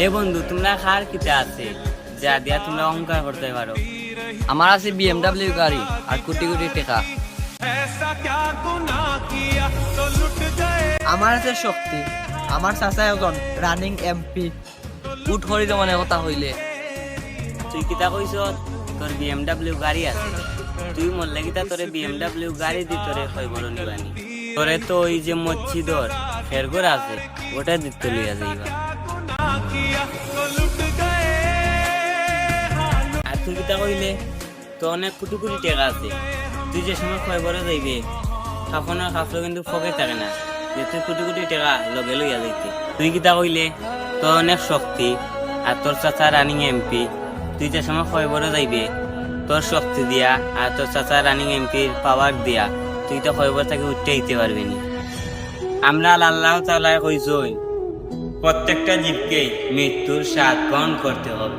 এ বন্ধু তোমরা খার কিতে আছে যা দিয়া তোমরা অহংকার করতে পারো? আমার আছে বিএমডব্লিউ গাড়ি আর কোটি কোটি টাকা। আমার আছে শক্তি, আমার চাচা একজন রানিং এমপি। উঠ হরি মানে কথা হইলে তুই কিতা কইছ তোর বিএমডব্লিউ গাড়ি আছে? তুই মরলে কিতা তোরে বিএমডব্লিউ গাড়ি দি তোরে খবর নিবানি? তোরে তো ওই যে মসজিদর ফেরগর আছে ওটা দিতে লইয়া যাইবা। আর তুই কিতা কইলে তো অনেক কোটি কোটি টাকা আছে, তুই যে সময় খবরে যাইবে তখন আর কাপড় কিন্তু ফকে থাকে না যে তুই কোটি কোটি টাকা লগে লইয়া যাইতে। তুই কিতা কইলে তোর অনেক শক্তি আর তোর চাচা রানিং এমপি, তুই যে সময় খবরে যাইবে তোর শক্তি দিয়া আর তোর চাচা রানিং এমপির পাওয়ার দিয়া তুই তো খবর থেকে উঠতে দিতে পারবি না। আমরা আল্লাহ তাআলা কইছই প্রত্যেকটা জীবকেই মৃত্যুর স্বাদ গ্রহণ করতে হবে।